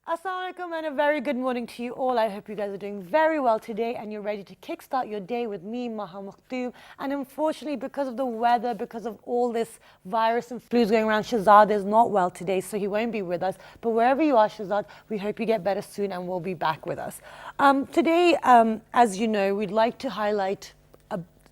Assalamu alaikum and a very good morning to you all. I hope you guys are doing very well today and you're ready to kickstart your day with me, Maha Makhtoom. And unfortunately, because of the weather, because of all this virus and flus going around, Shahzad is not well today, so he won't be with us. But wherever you are, Shahzad, we hope you get better soon and will be back with us. Today, as you know, we'd like to highlight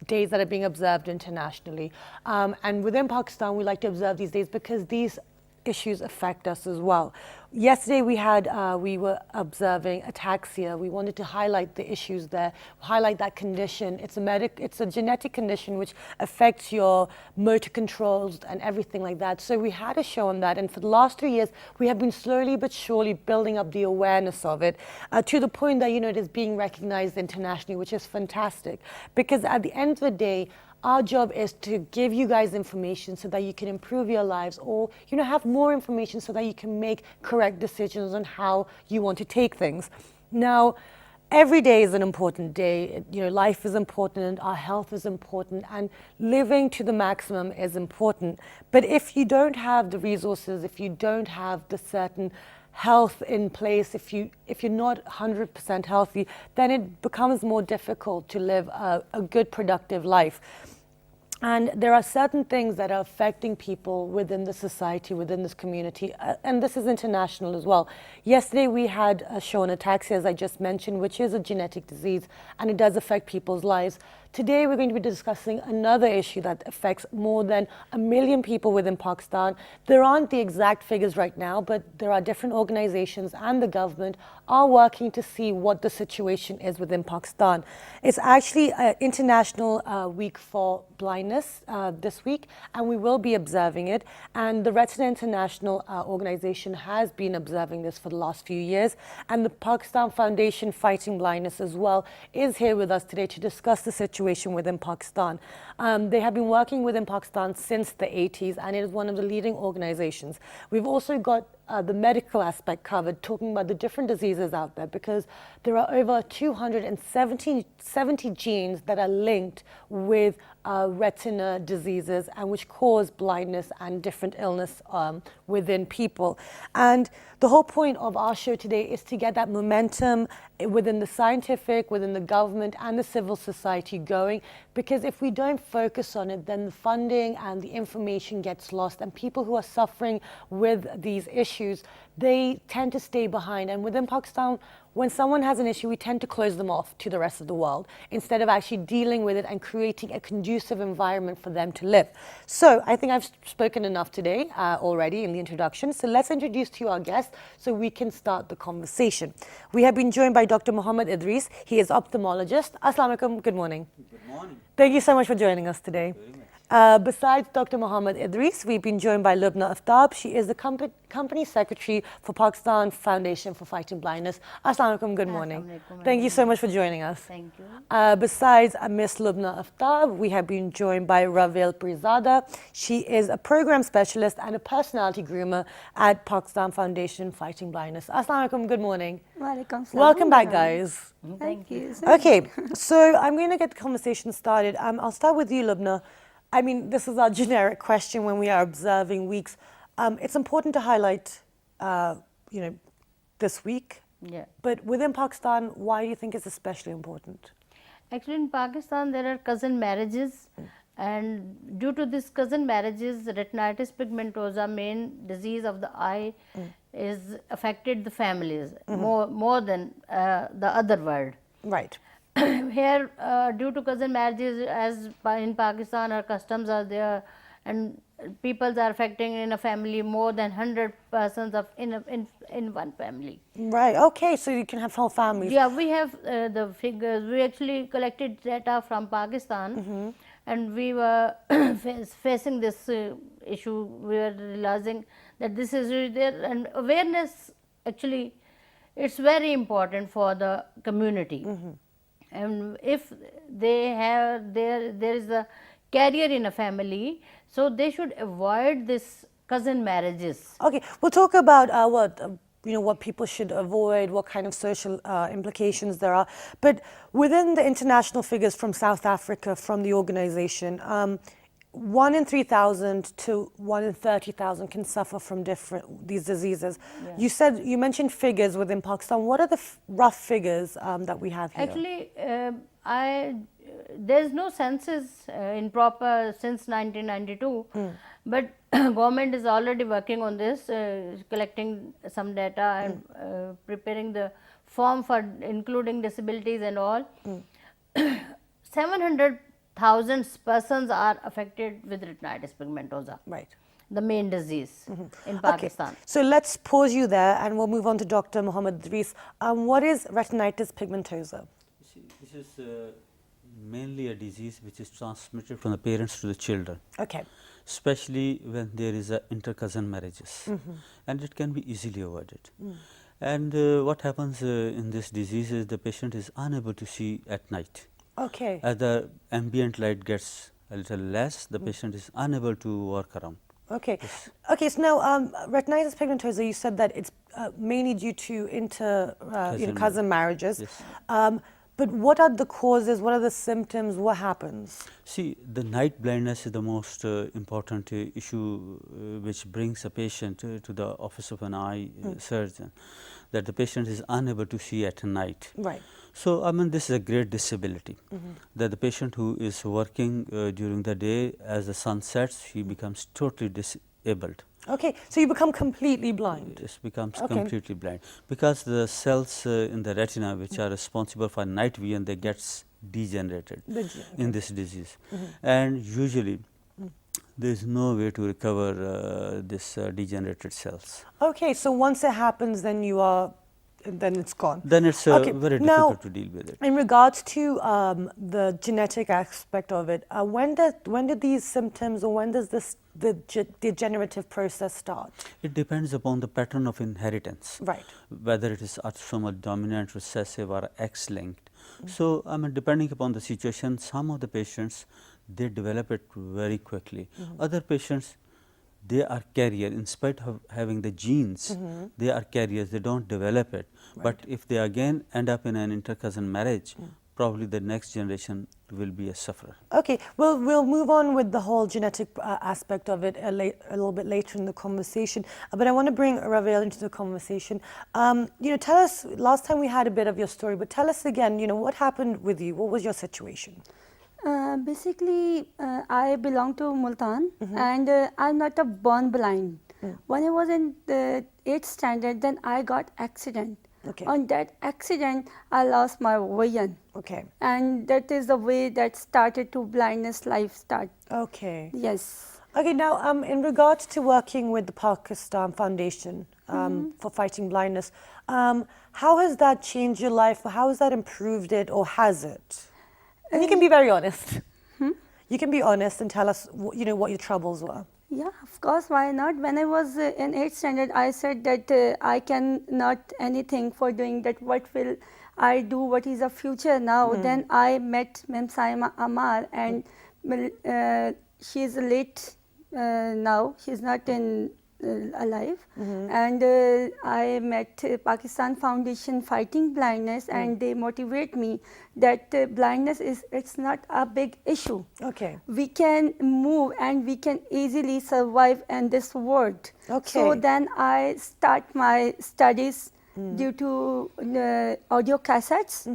days that are being observed internationally. And within Pakistan, we like to observe these days because these issues affect us as well. Yesterday we were observing ataxia. We wanted to highlight the issues there, highlight that condition. It's a genetic condition which affects your motor controls and everything like that. So we had a show on that, and for the last 2 years we have been slowly but surely building up the awareness of it to the point that it is being recognized internationally, which is fantastic. Because at the end of the day, our job is to give you guys information so that you can improve your lives, or have more information so that you can make correct decisions on how you want to take things. Now, every day is an important day. Life is important, our health is important, and living to the maximum is important. But if you don't have the resources, if you don't have the certain health in place, if you're not 100% healthy, then it becomes more difficult to live a good, productive life. And there are certain things that are affecting people within the society, within this community, and this is international as well. Yesterday we had a show on ataxia, as I just mentioned, which is a genetic disease, and it does affect people's lives. Today we're going to be discussing another issue that affects more than 1 million people within Pakistan. There aren't the exact figures right now, but there are different organizations and the government are working to see what the situation is within Pakistan. It's actually an International Week for Blindness this week, and we will be observing it. And the Retina International organization has been observing this for the last few years. And the Pakistan Foundation Fighting Blindness as well is here with us today to discuss the situation within Pakistan. They have been working within Pakistan since the 80s, and it is one of the leading organizations. We've also got the medical aspect covered, talking about the different diseases out there, because there are over 270 genes that are linked with retina diseases and which cause blindness and different illness within people. And the whole point of our show today is to get that momentum within the scientific, within the government and the civil society going, because if we don't focus on it, then the funding and the information gets lost, and people who are suffering with these issues, they tend to stay behind. And within Pakistan, when someone has an issue, we tend to close them off to the rest of the world instead of actually dealing with it and creating a conducive environment for them to live. So I think I've spoken enough today already in the introduction. So let's introduce to you our guest so we can start the conversation. We have been joined by Dr. Muhammad Idris. He is ophthalmologist. Assalamu alaikum. Good morning. Good morning. Thank you so much for joining us today. Besides Dr. Muhammad Idris, we've been joined by Lubna Aftab. She is the company secretary for Pakistan Foundation for Fighting Blindness. Assalamu alaikum, good morning. Thank you so much for joining us. Thank you. Besides Miss Lubna Aftab, we have been joined by Ravel Pirzada. She is a program specialist and a personality groomer at Pakistan Foundation Fighting Blindness. Assalamu alaikum, good morning. Walaikum salam. Welcome back, guys. Thank you. Okay, so I'm going to get the conversation started. I'll start with you, Lubna. I mean, this is our generic question when we are observing weeks. It's important to highlight, this week. Yeah. But within Pakistan, why do you think it's especially important? Actually, in Pakistan, there are cousin marriages, and due to this cousin marriages, retinitis pigmentosa, main disease of the eye, is affected the families more than the other world. Right. Here, due to cousin marriages, as in Pakistan, our customs are there, and people are affecting in a family more than 100 persons in one family. Right. Okay. So you can have whole families. Yeah, we have the figures. We actually collected data from Pakistan, and we were facing this issue. We were realizing that this is there, and awareness actually, it's very important for the community. And if they have there is a carrier in a family, so they should avoid this cousin marriages. Okay, we'll talk about what people should avoid, what kind of social implications there are. But within the international figures from South Africa, from the organization, 1 in 3,000 to 1 in 30,000 can suffer from these diseases. Yeah. You mentioned figures within Pakistan. What are the rough figures that we have here? Actually, there is no census in proper since 1992, but government is already working on this, collecting some data and preparing the form for including disabilities and all. 700,000 persons are affected with retinitis pigmentosa. Right. The main disease in Pakistan. Okay. So let's pause you there and we'll move on to Dr. Mohammed Idris. What is retinitis pigmentosa? This is mainly a disease which is transmitted from the parents to the children. Okay. Especially when there is a inter-cousin marriages, and it can be easily avoided. And what happens in this disease is the patient is unable to see at night. Okay. As the ambient light gets a little less, the patient is unable to walk around. Okay. Okay. So now, retinitis pigmentosa, you said that it's mainly due to cousin marriages. Yes. But what are the causes? What are the symptoms? What happens? See, the night blindness is the most important issue which brings a patient to the office of an eye surgeon, that the patient is unable to see at night. Right. So, I mean, this is a great disability, that the patient who is working during the day, as the sun sets, he becomes totally disabled. Okay, so you become completely blind. It becomes completely blind because the cells in the retina which are responsible for night vision, they gets degenerated in this disease, and usually there is no way to recover this degenerated cells. Okay, so once it happens, then it's gone. Then it's very difficult to deal with it. In regards to the genetic aspect of it, when did these symptoms, or when does the degenerative process start? It depends upon the pattern of inheritance. Right. Whether it is autosomal dominant, recessive, or X-linked. So, I mean, depending upon the situation, some of the patients, they develop it very quickly. Other patients, they are carrier, in spite of having the genes, they are carriers, they don't develop it. Right. But if they again end up in an inter-cousin marriage, probably the next generation will be a sufferer. Okay, well, we'll move on with the whole genetic aspect of it a little bit later in the conversation. But I want to bring Ravel into the conversation. Tell us, last time we had a bit of your story, but tell us again, what happened with you? What was your situation? Basically, I belong to Multan, and I'm not a born blind. When I was in the 8th standard, then I got accident. Okay. On that accident, I lost my vision. Okay. And that is the way that started to blindness life start. Okay. Yes. Okay, now in regards to working with the Pakistan Foundation for fighting blindness, how has that changed your life? How has that improved it, or has it? And you can be very honest. You can be honest and tell us, what your troubles were. Yeah, of course, why not? When I was in 8th standard, I said that I can not anything for doing that. What will I do? What is the future now? Then I met Mem Saima Amar, and she's late now. She's not alive. And I met Pakistan Foundation Fighting Blindness, and they motivate me that blindness it's not a big issue. Okay. We can move and we can easily survive in this world. Okay. So then I start my studies due to audio cassettes,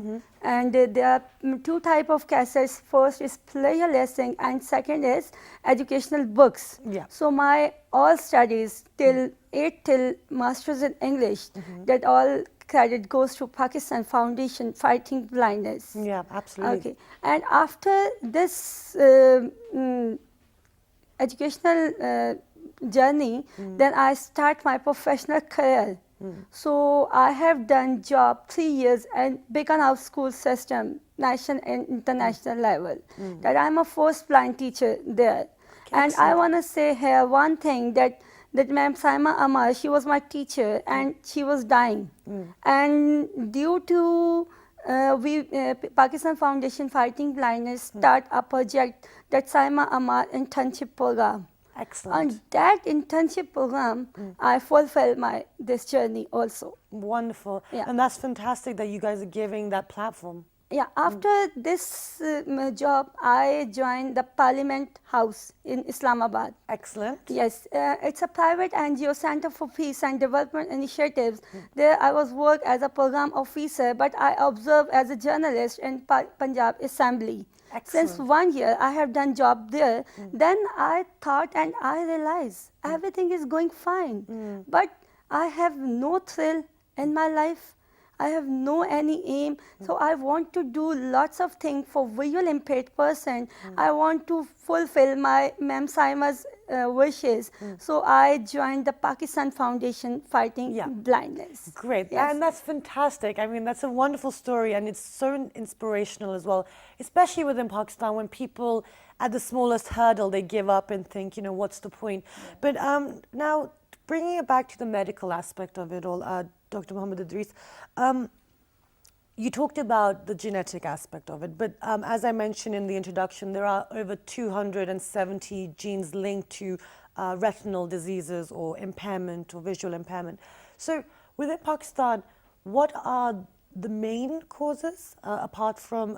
and there are 2 types of cassettes. First is player lesson, and second is educational books. Yeah. So my all studies till 8th till masters in English, that all credit goes to Pakistan Foundation Fighting Blindness. Yeah, absolutely. Okay, and after this educational journey, then I start my professional career. So I have done job 3 years and begun our school system, national and international level. That I'm a first blind teacher there. And I want to say here one thing, that Ma'am Saima Amar, she was my teacher and she was dying. And due to Pakistan Foundation Fighting Blindness start a project, that Saima Amar internship program. Excellent. On that internship program, I fulfill this journey also. Wonderful. Yeah. And that's fantastic that you guys are giving that platform. Yeah, after this job, I joined the Parliament House in Islamabad. Excellent. Yes, it's a private NGO, Center for Peace and Development Initiatives. There I was work as a program officer, but I observed as a journalist in Punjab Assembly. Since Excellent. 1 year I have done job there, then I thought and I realized everything is going fine. But I have no thrill in my life. I have no any aim, so I want to do lots of things for visual impaired person. I want to fulfill my Ma'am Saima's wishes. So I joined the Pakistan Foundation fighting Yeah. blindness. Great, Yes. and that's fantastic. I mean, that's a wonderful story, and it's so inspirational as well, especially within Pakistan when people at the smallest hurdle they give up and think, you know, what's the point? But now, bringing it back to the medical aspect of it all, Dr. Muhammad Idris, you talked about the genetic aspect of it, but as I mentioned in the introduction, there are over 270 genes linked to retinal diseases or impairment or visual impairment. So within Pakistan, what are the main causes apart from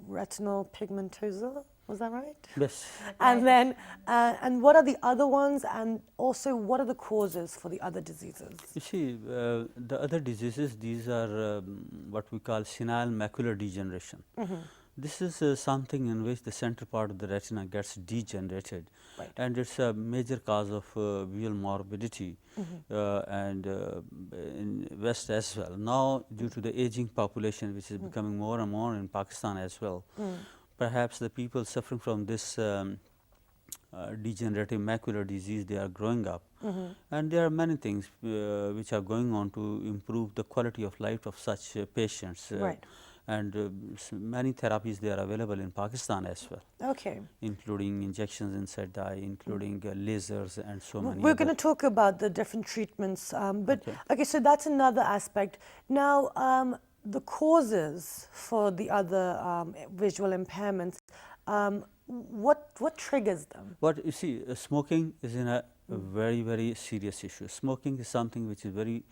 retinal pigmentosa? Was that right? Yes. And then, and what are the other ones? And also, what are the causes for the other diseases? You see, the other diseases, these are what we call senile macular degeneration. This is something in which the center part of the retina gets degenerated, Right. and it's a major cause of visual morbidity and in West as well. Now, due to the aging population, which is becoming more and more in Pakistan as well, perhaps the people suffering from this degenerative macular disease, they are growing up, and there are many things which are going on to improve the quality of life of such patients. Right. And many therapies they are available in Pakistan as well, Okay. including injections inside the eye, including lasers and so many. We're other- going to talk about the different treatments, but Okay. okay, so that's another aspect. Now, the causes for the other visual impairments, what triggers them? What you see, smoking is in a very, very serious issue. Smoking is something which is very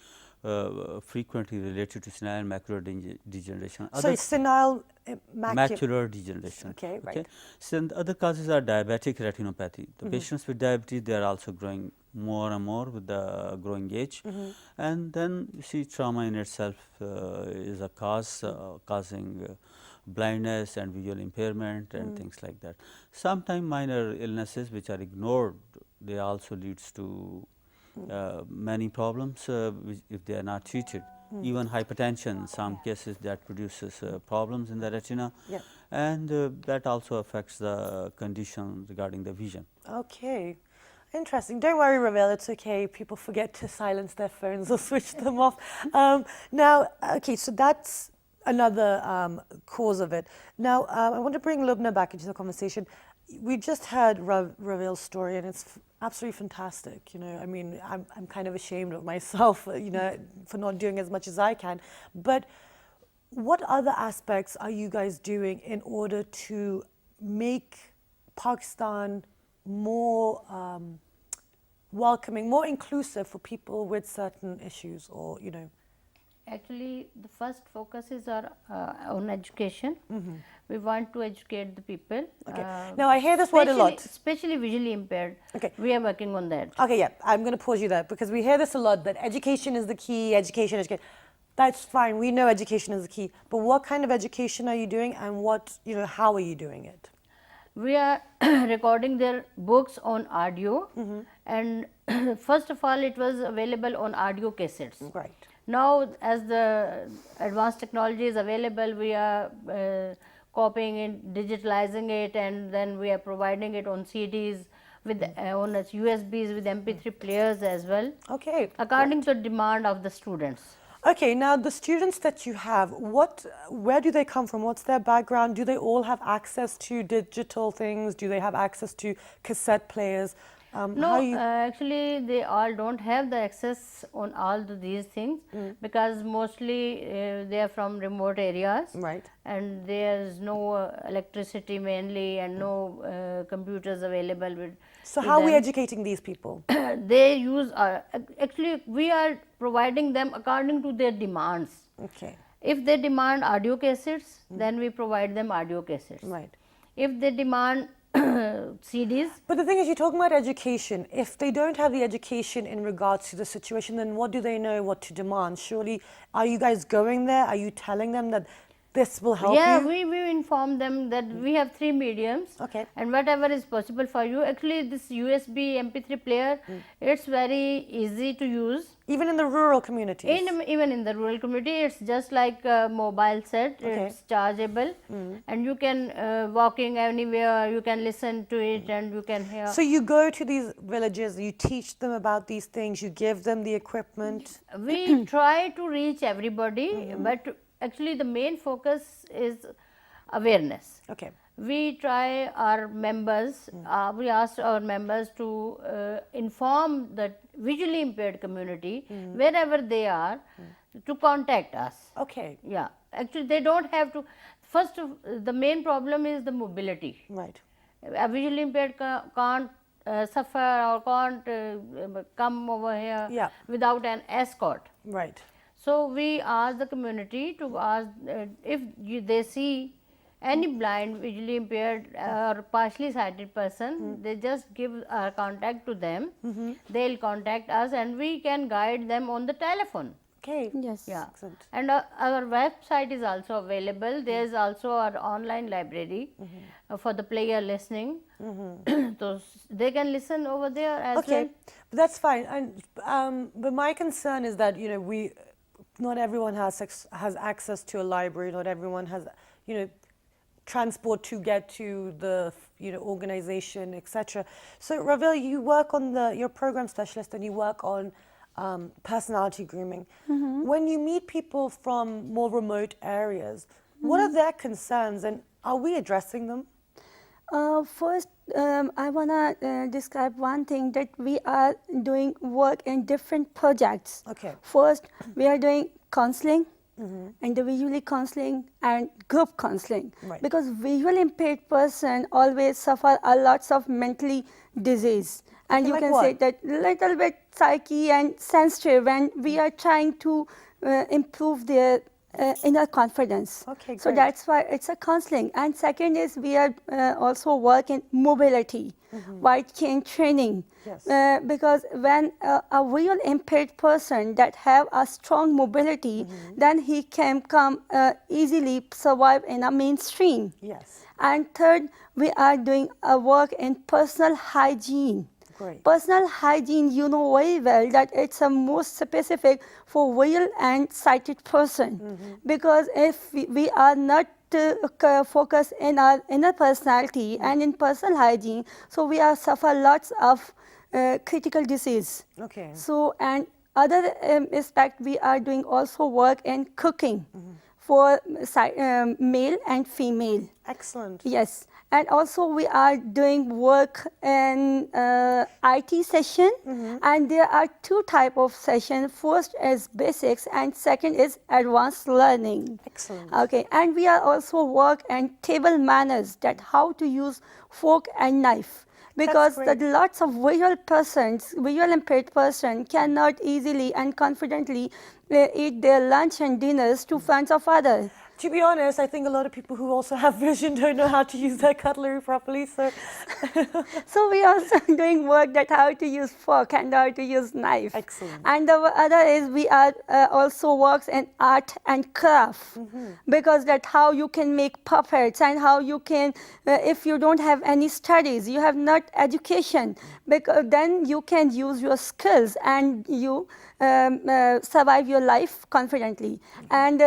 frequently related to senile macular degeneration. So senile Macular degeneration. Okay, right. So the other causes are diabetic retinopathy. The patients with diabetes, they are also growing more and more with the growing age. And then you see trauma in itself is a cause causing blindness and visual impairment and things like that. Sometimes minor illnesses which are ignored, they also leads to many problems if they are not treated. Even hypertension, in some cases that produces problems in the retina, Yeah. and that also affects the condition regarding the vision. Okay. Interesting. Don't worry, Ravel, it's okay. People forget to silence their phones or switch them off. Now, okay, so that's another cause of it. Now, I want to bring Lubna back into the conversation. We just heard Ravel's story, and it's absolutely fantastic. You know, I mean, I'm kind of ashamed of myself, you know, for not doing as much as I can. But what other aspects are you guys doing in order to make Pakistan more welcoming, more inclusive for people with certain issues, or, you know? Actually, the first focus is on education. We want to educate the people. Okay. Now, I hear this word a lot. Especially visually impaired. Okay. We are working on that. Okay, yeah, I'm going to pause you there because we hear this a lot, that education is the key, education. That's fine, we know education is the key, but what kind of education are you doing, and what, you know, how are you doing it? We are recording their books on audio, and first of all, it was available on audio cassettes. Right. Now, as the advanced technology is available, we are copying it, digitalizing it, and then we are providing it on CDs with on USBs with MP3 players as well. Okay. According to the demand of the students. Okay, now the students that you have, where do they come from? What's their background? Do they all have access to digital things? Do they have access to cassette players? No, actually they all don't have the access on all these things because mostly they are from remote areas. Right. And there's no electricity mainly and no computers available with. So how are we educating these people? They use, actually we are providing them according to their demands. Okay. If they demand audio cassettes, then we provide them audio cassettes. Right. If they demand CDs, But the thing is, you're talking about education. If they don't have the education in regards to the situation, then what do they know what to demand? Surely, are you guys going there? Are you telling them that this will help yeah, you? we inform them that we have 3 mediums, Okay. and whatever is possible for you. Actually, this USB MP3 player, it's very easy to use. Even in the rural communities? Even in the rural community, it's just like a mobile set. Okay. It's chargeable, and you can walking anywhere, you can listen to it, and you can hear. So you go to these villages, you teach them about these things, you give them the equipment. We try to reach everybody, but actually the main focus is awareness. Okay. We try our members, we asked our members to inform the visually impaired community wherever they are to contact us. Okay. Yeah, actually they don't have to. First, the main problem is the mobility. Right. A visually impaired can't suffer or can't come over here Yeah. without an escort. Right. So we ask the community to ask if they see any blind, visually impaired or partially sighted person, they just give our contact to them. They'll contact us and we can guide them on the telephone. Okay. Yes. Yeah. Excellent. And our website is also available. There is also our online library for the player listening. So they can listen over there as Okay, well. but that's fine. And but my concern is that not everyone has access to a library. Not everyone has transport to get to the organization, etc. So Ravil, you work on you're a program specialist and you work on personality grooming. When you meet people from more remote areas, what are their concerns and are we addressing them? First, I want to describe one thing, that we are doing work in different projects. Okay. First, we are doing counseling, individually counseling and group counseling. Right. Because visually impaired person always suffer a lots of mentally disease. And Okay, you like can what? say that little bit psyche and sensitive, and we are trying to improve their inner confidence. Okay, so great. that's why it's a counseling. And second is we are also work in mobility, white chain training. Yes. Because when a real impaired person that have a strong mobility, then he can come easily survive in a mainstream. Yes. And third, we are doing a work in personal hygiene. Great. Personal hygiene, you know very well that it's a most specific for real and sighted person. Because if we are not focused in our inner personality and in personal hygiene, so we are suffer lots of critical disease. Okay. So, and other aspect, we are doing also work in cooking for male and female. Excellent. Yes, and also we are doing work in IT session, and there are 2 type of session. First is basics and second is advanced learning. Excellent. Okay, and we are also work in table manners, that how to use fork and knife. Because great. lots of visual impaired person cannot easily and confidently eat their lunch and dinners to front of others. To be honest, I think a lot of people who also have vision don't know how to use their cutlery properly. So, So we also doing work that how to use fork and how to use knife. Excellent. And the other is we are also works in art and craft, because that how you can make puppets and how you can, if you don't have any studies, you have not education, because then you can use your skills and you survive your life confidently. And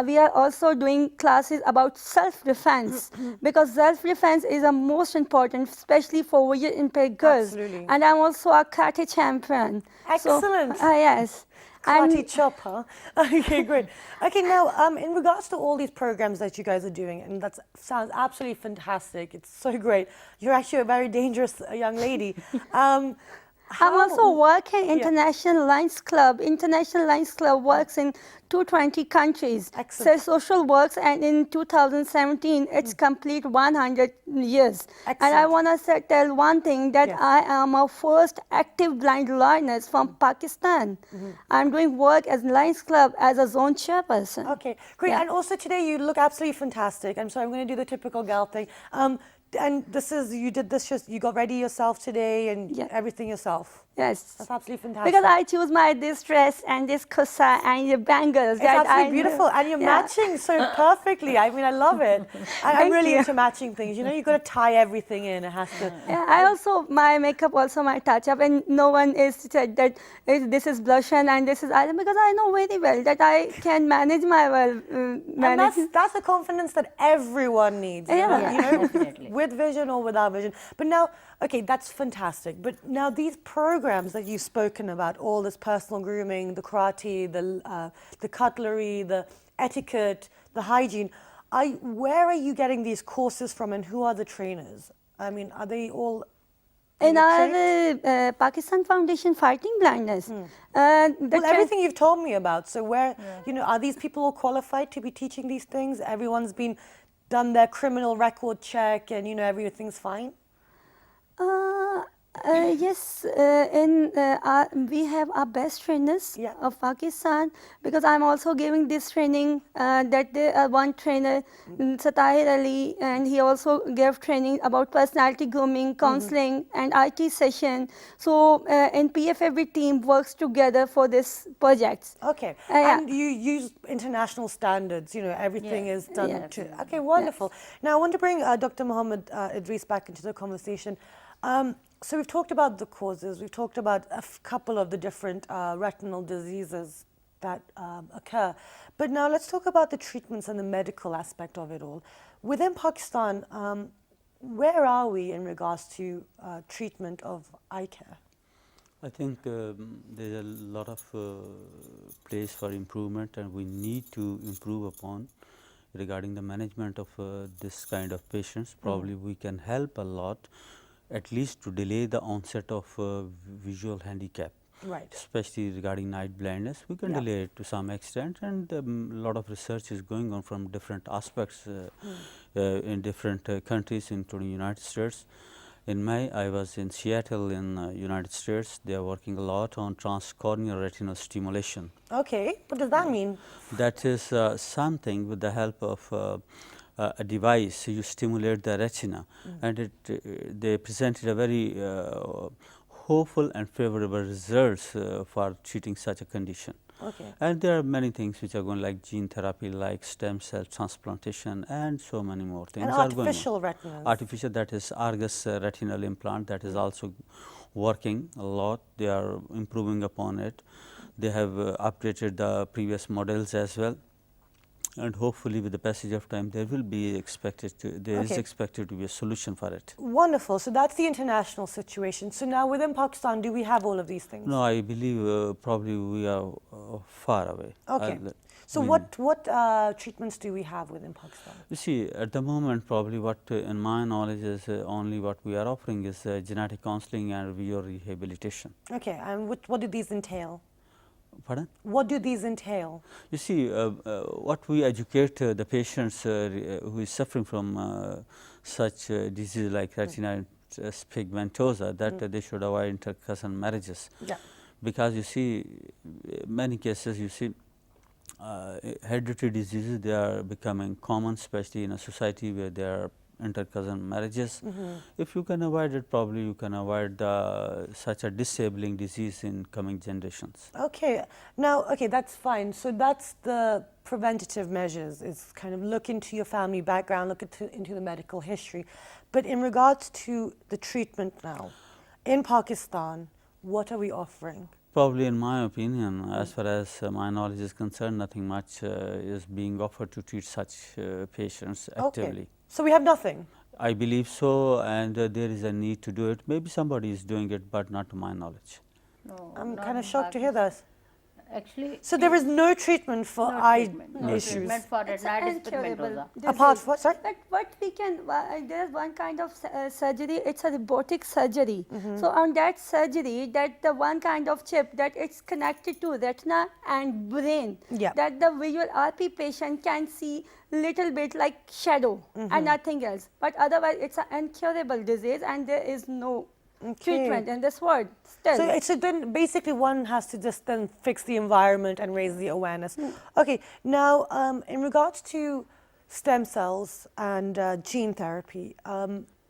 we are also doing classes about self-defense, because self-defense is the most important, especially for visually impaired girls. Absolutely. And I'm also a karate champion. Excellent. So, yes. karate And chop, huh? Okay, great. Okay, now in regards to all these programs that you guys are doing, and that sounds absolutely fantastic. It's so great. You're actually a very dangerous young lady. I'm also working Yeah. International Lions Club. International Lions Club works in 220 countries. Excellent. So social works, and in 2017 it's complete 100 years. And I Excellent. want to tell one thing, that Yes. I am a first active blind learner from Pakistan. I'm doing work as Lions Club as a zone chairperson. Okay, great. Yeah. And also today you look absolutely fantastic. I'm sorry, I'm going to do the typical gal thing. And this is, you did this just, you got ready yourself today and Yeah. everything yourself. Yes. That's absolutely fantastic. Because I choose this dress and this kusa and the bangles. It's that absolutely I beautiful, and you're yeah. matching so perfectly. I mean, I love it. I'm Thank really you. into matching things. You know, you've got to tie everything in. It has to. Yeah, I also, my makeup also my touch up, and no one is said that this is blush and this is eyeliner, because I know very well that I can manage my And that's the confidence that everyone needs. Yeah. You know, Definitely. with vision or without vision. But now, okay, that's fantastic. But now these programs that you've spoken about, all this personal grooming, the karate, the cutlery, the etiquette, the hygiene, where are you getting these courses from, and who are the trainers? I mean, are they all? In trained? our Pakistan Foundation Fighting Blindness, Well, everything you've told me about. So where, you know, are these people all qualified to be teaching these things? Everyone's been done their criminal record check, and you know everything's fine. Yes, we have our best trainers Yeah. of Pakistan, because I'm also giving this training. That one trainer, Satahir Ali, and he also gave training about personality grooming, counseling, and IT session. So in PFAB team works together for this project. Okay, Yeah. and you use international standards. You know, everything Yeah. is done Yeah. to. Okay, wonderful. Now I want to bring Dr. Mohammed Idris back into the conversation. So we've talked about the causes. We've talked about a couple of the different retinal diseases that occur. But now let's talk about the treatments and the medical aspect of it all. Within Pakistan, where are we in regards to treatment of eye care? I think there's a lot of place for improvement, and we need to improve upon regarding the management of this kind of patients. Probably we can help a lot, at least to delay the onset of visual handicap. Right. Especially regarding night blindness, we can Yeah. delay it to some extent, and a lot of research is going on from different aspects in different countries, including United States. In May, I was in Seattle in United States. They are working a lot on transcorneal retinal stimulation. Okay, what does that mean? That is something with the help of a device, you stimulate the retina, and they presented a very hopeful and favorable results for treating such a condition. Okay. And there are many things which are going, like gene therapy, like stem cell transplantation, and so many more things And are going on. artificial retinas. Artificial, that is Argus retinal implant, that is also working a lot. They are improving upon it. They have updated the previous models as well. And hopefully, with the passage of time, there will be there is Okay. expected to be a solution for it. Wonderful. So that's the international situation. So now within Pakistan, do we have all of these things? No, I believe probably we are far away. Okay. So we- what treatments do we have within Pakistan? You see, at the moment, probably what, in my knowledge, is only what we are offering is genetic counseling and visual rehabilitation. Okay, and what do these entail? Pardon? What do these entail? You see, what we educate the patients who is suffering from such disease like retinitis pigmentosa, that they should avoid inter-cousin marriages. Yeah. Because you see, many cases, you see, hereditary diseases, they are becoming common, especially in a society where there are inter-cousin marriages. If you can avoid it, probably you can avoid such a disabling disease in coming generations. Okay. Now, okay, that's fine. So that's the preventative measures, is kind of look into your family background, look into the medical history. But in regards to the treatment now, in Pakistan, what are we offering? Probably, in my opinion, as far as my knowledge is concerned, nothing much is being offered to treat such patients actively. Okay. So we have nothing? I believe so, and there is a need to do it. Maybe somebody is doing it, but not to my knowledge. No, I'm not kind of in shocked to hear that. Actually, So there is no treatment for no eye treatment, no issues. treatment for It's retinitis incurable pigmentosa. disease. Apart from what? Sorry? But what we can, there's one kind of surgery, it's a robotic surgery. Mm-hmm. So on that surgery, that the one kind of chip that it's connected to retina and brain, Yeah. that the visual RP patient can see little bit like shadow Mm-hmm. and nothing else. But otherwise, it's an incurable disease and there is no treatment in this world still. So then basically one has to just then fix the environment and raise the awareness. Okay, now in regards to stem cells and gene therapy,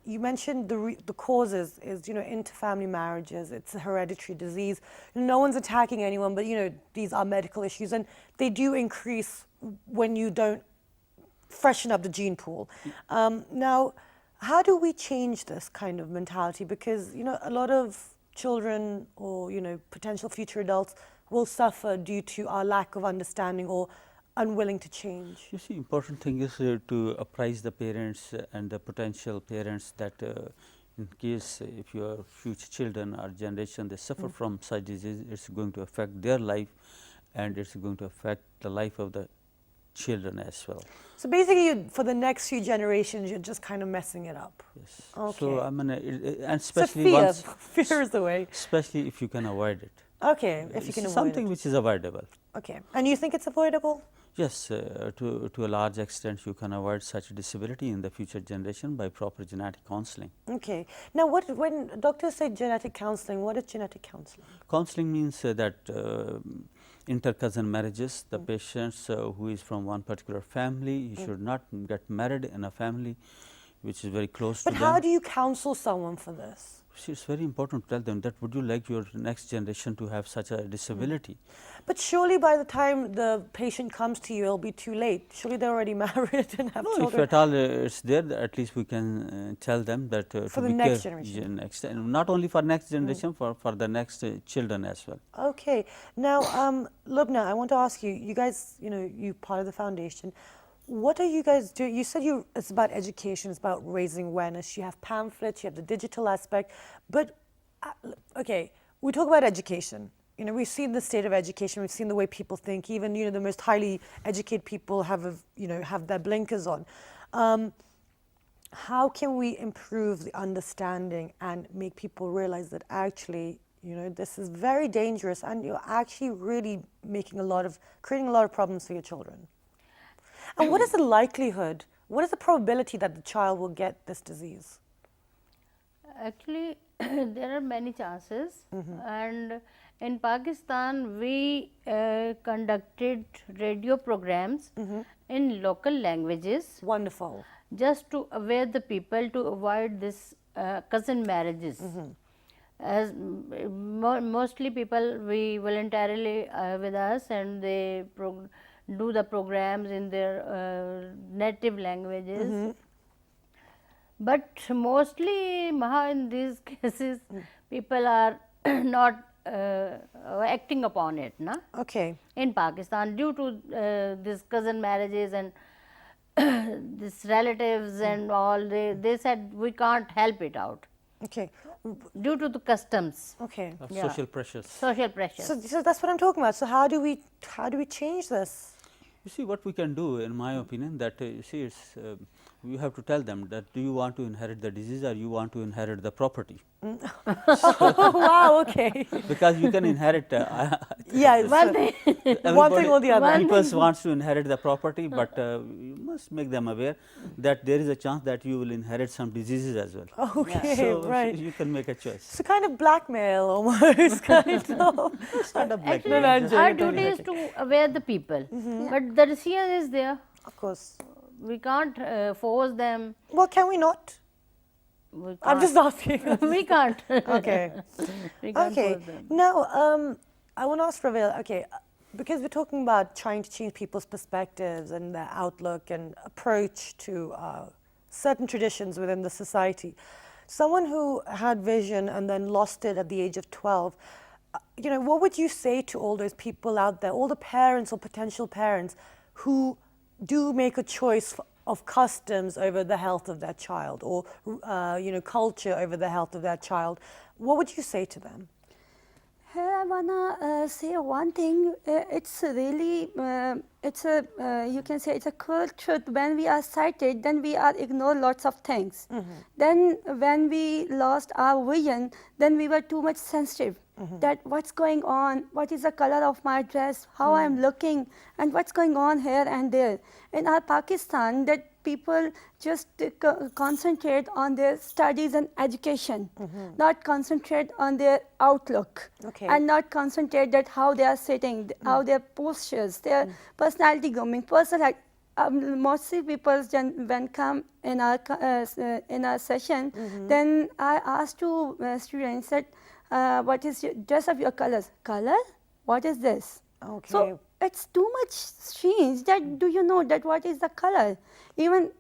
you mentioned the causes is, interfamily marriages, it's a hereditary disease. No one's attacking anyone, but, these are medical issues and they do increase when you don't freshen up the gene pool. Now, how do we change this kind of mentality? Because, a lot of children or, potential future adults will suffer due to our lack of understanding or unwilling to change. You see, important thing is to apprise the parents and the potential parents that in case if your future children or generation they suffer from such disease, it's going to affect their life and it's going to affect the life of the children as well. So basically, for the next few generations, you're just kind of messing it up. Yes. Okay. So I mean, and So especially fear, once, fear is the way. especially if you can avoid it. Okay, if you can It's avoid something it. which is avoidable. Okay, and you think it's avoidable? Yes, to a large extent, you can avoid such disability in the future generation by proper genetic counseling. Okay. Now, when doctors say genetic counseling, what is genetic counseling? Counseling means that inter-cousin marriages, the patients who is from one particular family, you should not get married in a family which is very close But to how them. do you counsel someone for this? See, it's very important to tell them that would you like your next generation to have such a disability? But surely by the time the patient comes to you, it'll be too late. Surely they're already married and have No, if children. at all it's there, at least we can tell them that For to the be next care- generation. next, and not only for next generation, for the next children as well. Okay. Now, Lubna, I want to ask you, you guys, you part of the foundation. What are you guys doing? You said it's about education, it's about raising awareness. You have pamphlets, you have the digital aspect. But, okay, we talk about education. We've seen the state of education. We've seen the way people think. Even, the most highly educated people have their blinkers on. How can we improve the understanding and make people realize that actually, this is very dangerous and you're actually really creating a lot of problems for your children? And what is the likelihood, what is the probability that the child will get this disease? Actually, there are many chances, and in Pakistan we conducted radio programs in local languages Wonderful. just to aware the people to avoid this cousin marriages. As mostly people we voluntarily with us and they do the programs in their native languages. But mostly in these cases people are not acting upon it, na? Okay. In Pakistan due to these cousin marriages and these relatives and all, they said we can't help it out Okay. due to the customs, Okay. Of Yeah. social pressures. social pressures. So that's what I'm talking about. So how do we change this? You see, what we can do, in my opinion, that you see, it's you have to tell them that do you want to inherit the disease or you want to inherit the property? Oh, wow, okay. Because you can inherit. Yeah, it's One thing, one thing or the other. People wants to inherit the property, but you must make them aware that there is a chance that you will inherit some diseases as well. Okay, So right. you can make a choice. So kind of blackmail almost, kind of. It's not a blackmail. actually, No, I'm joking, our I'm duty is joking. to aware the people, but the decision is there. Of course. We can't force them. Well, can we not? We can't. I'm just asking. we can't. Okay. we can't Okay. force them. Now, I want to ask Ravil, okay, because we're talking about trying to change people's perspectives and their outlook and approach to certain traditions within the society. Someone who had vision and then lost it at the age of 12, what would you say to all those people out there, all the parents or potential parents who do make a choice of customs over the health of their child or, culture over the health of their child? What would you say to them? Here I wanna say one thing. It's really, you can say it's a cruel truth. When we are sighted, then we are ignore lots of things. Then when we lost our vision, then we were too much sensitive. That what's going on, what is the color of my dress, how I'm looking, and what's going on here and there. In our Pakistan, that people just concentrate on their studies and education, not concentrate on their outlook, Okay. and not concentrate that how they are sitting, how their postures, their personality grooming, personal. Mostly people when come in our session, then I ask to students that what is your dress of your colors? Color? What is this? Okay. So it's too much strange that do you know that what is the color? Even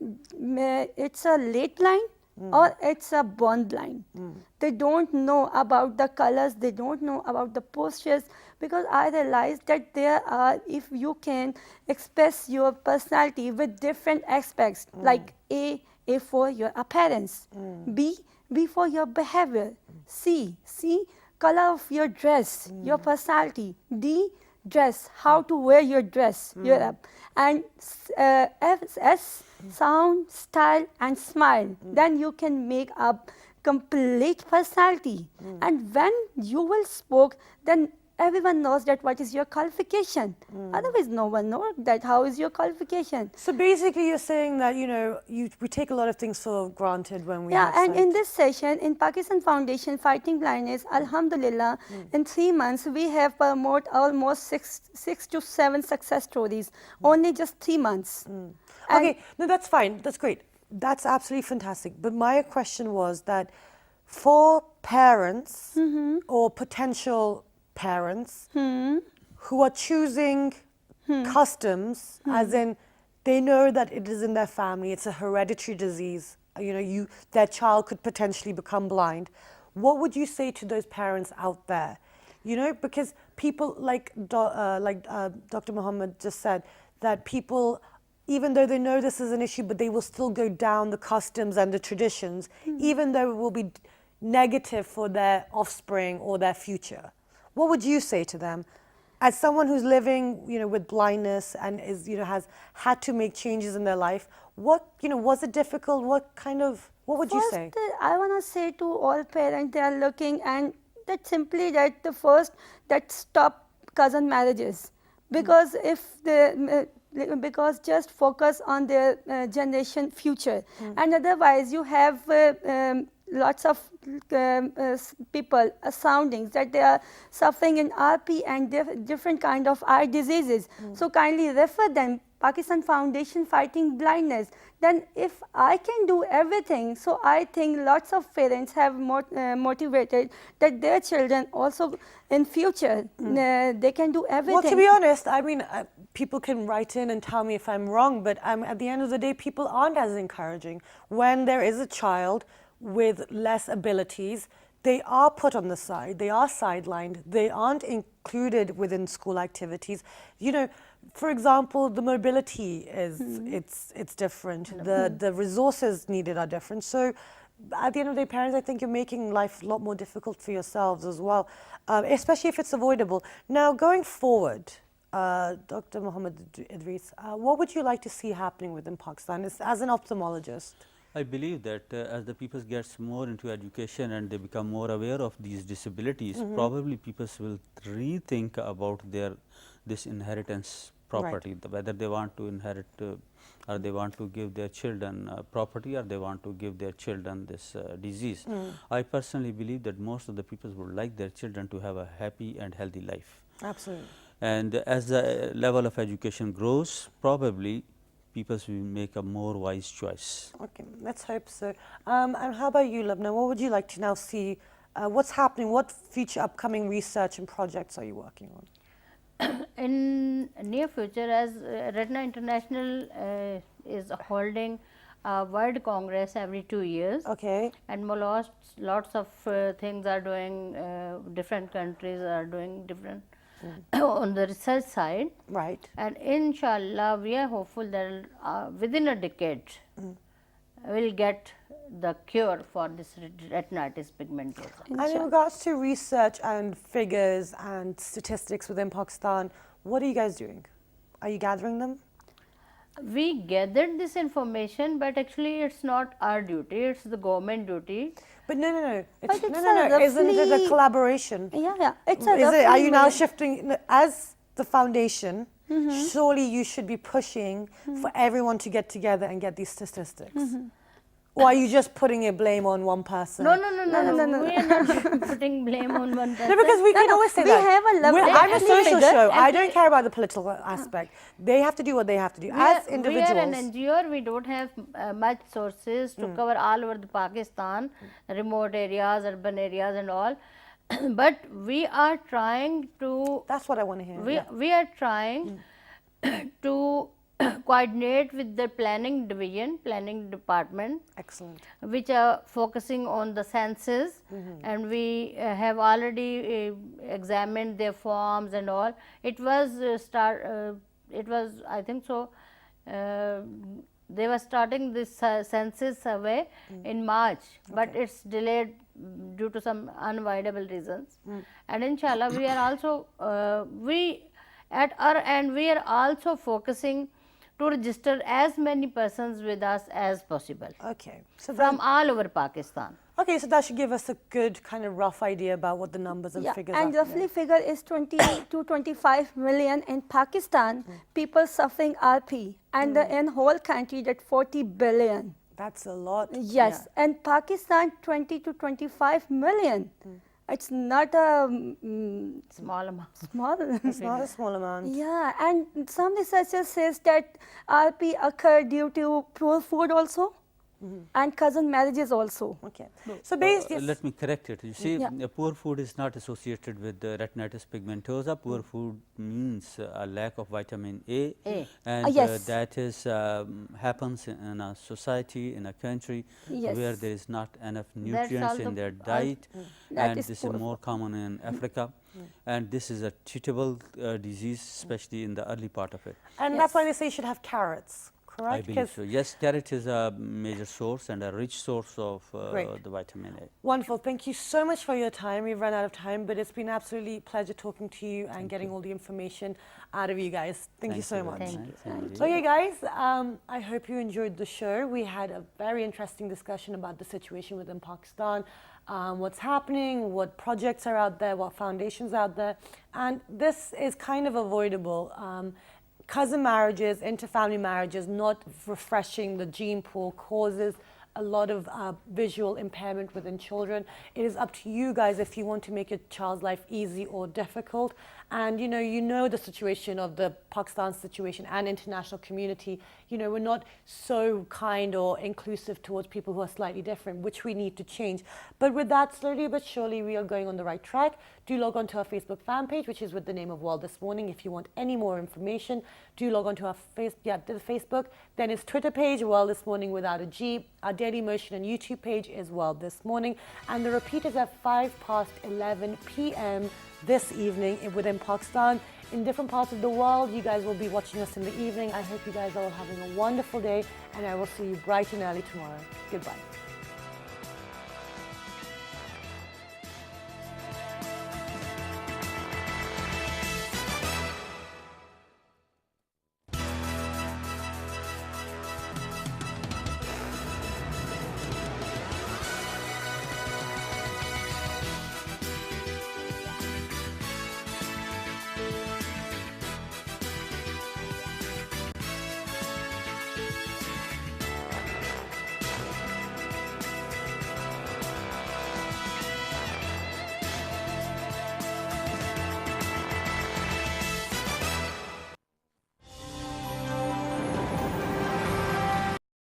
it's a late blind or it's a born blind. They don't know about the colors, they don't know about the postures, because I realized that there are, if you can express your personality with different aspects, like A for your appearance, B for your behavior, C color of your dress, your personality, D dress, how to wear your dress, and S sound, style, and smile. Then you can make up complete personality. And when you will spoke, then everyone knows that what is your qualification. Otherwise, no one knows that how is your qualification. So basically, you're saying that, you know, we take a lot of things for granted when we Yeah, have and sight. in this session, in Pakistan Foundation Fighting Blindness, Alhamdulillah, in 3 months, we have promoted almost six to 7 success stories, only just 3 months. And Okay, no, that's fine. That's great. That's absolutely fantastic. But my question was that for parents or potential parents who are choosing customs, as in they know that it is in their family, it's a hereditary disease, you know, their child could potentially become blind. What would you say to those parents out there? You know, because people like Dr. Muhammad just said, that people, even though they know this is an issue, but they will still go down the customs and the traditions, even though it will be negative for their offspring or their future. What would you say to them? As someone who's living, you know, with blindness and is, you know, has had to make changes in their life, what, you know, was it difficult? What would you say? First, I want to say to all parents, they are looking, and that simply that the first, that stop cousin marriages, because if they because just focus on their generation future, and otherwise you have lots of people soundings that they are suffering in RP and different kind of eye diseases. So kindly refer them Pakistan Foundation Fighting Blindness. Then if I can do everything, so I think lots of parents have motivated that their children also in future they can do everything. Well, to be honest, I mean, people can write in and tell me if I'm wrong, but at the end of the day, people aren't as encouraging. When there is a child with less abilities, they are put on the side, they are sidelined, they aren't included within school activities. You know, for example, the mobility is, it's different, the resources needed are different. So at the end of the day, parents, I think you're making life a lot more difficult for yourselves as well, especially if it's avoidable. Now, going forward, Dr. Muhammad Idris, what would you like to see happening within Pakistan as an ophthalmologist? I believe that as the people gets more into education and they become more aware of these disabilities, probably people will rethink about this inheritance property, whether they want to inherit or they want to give their children property, or they want to give their children this disease. I personally believe that most of the people would like their children to have a happy and healthy life. Absolutely. And as the level of education grows, probably people will make a more wise choice. Okay, let's hope so. And how about you, Lubna? What would you like to now see? What's happening? What future upcoming research and projects are you working on? In near future, as Retina International is holding a World Congress every 2 years. Okay. And lots of things are doing, different countries are doing different on the research side. Right. And inshallah, we are hopeful that within a decade, will get the cure for this retinitis pigmentosa. And in regards to research and figures and statistics within Pakistan, what are you guys doing? Are you gathering them? We gathered this information, but actually it's not our duty, it's the government duty. But no. But it's No. Isn't it a roughly- collaboration? Yeah, it's a Is it? Are roughly you now million- shifting as the foundation? Surely you should be pushing for everyone to get together and get these statistics. Or are you just putting a blame on one person? No. We are not putting blame on one person. No, because we can always say we that. have a lovely I'm a actually social figure. show. I don't care about the political aspect. They have to do what they have to do. As individuals. We are an NGO, we don't have much sources to cover all over the Pakistan, remote areas, urban areas and all. But we are trying to, That's what I want to hear. we are trying to coordinate with the planning division, planning department, Excellent. which are focusing on the census, and we have already examined their forms and all. It was it was, I think so, they were starting this census survey in March, but it's delayed due to some unavoidable reasons. And inshallah we are also at our end we are also focusing to register as many persons with us as possible Okay. So from all over Pakistan. Okay, so that should give us a good kind of rough idea about what the numbers and Yeah, figures and are. roughly figure is 20 to 25 million in Pakistan, people suffering RP, and in whole country that 40 billion. That's a lot. Yes, and Pakistan 20 to 25 million. It's not a Small amount. small. It's not a small amount. Yeah, and some researchers says that RP occur due to poor food also, and cousin marriages also. Okay. So basically, Let me correct it. You see, Yeah. poor food is not associated with retinitis pigmentosa. Poor food means a lack of vitamin A, and Yes. that is happens in a society, in a country Yes. where there is not enough nutrients also in their diet, That and is this poor is more common in Africa. And this is a treatable disease, especially in the early part of it. and that's why they say you should have carrots, I correct? believe so. Yes, carrot is a major source and a rich source of Great. the vitamin A. Wonderful. Thank you so much for your time. We've run out of time, but it's been absolutely a pleasure talking to you and getting all the information out of you guys. Thank you so much. Thank you. Okay, guys, I hope you enjoyed the show. We had a very interesting discussion about the situation within Pakistan, what's happening, what projects are out there, what foundations are out there. And this is kind of avoidable. Cousin marriages, interfamily marriages, not refreshing the gene pool causes a lot of visual impairment within children. It is up to you guys if you want to make your child's life easy or difficult. And you know the situation of the Pakistan situation and international community. We're not so kind or inclusive towards people who are slightly different, which we need to change. But with that, slowly but surely, we are going on the right track. Do log on to our Facebook fan page, which is with the name of World This Morning. If you want any more information, do log on to our Facebook. Then it's Twitter page, World This Morning without a G. Our Daily Motion and YouTube page is World This Morning. And the repeat is at 11 p.m. this evening within Pakistan. In different parts of the world, you guys will be watching us in the evening. I hope you guys are all having a wonderful day, and I will see you bright and early tomorrow. Goodbye.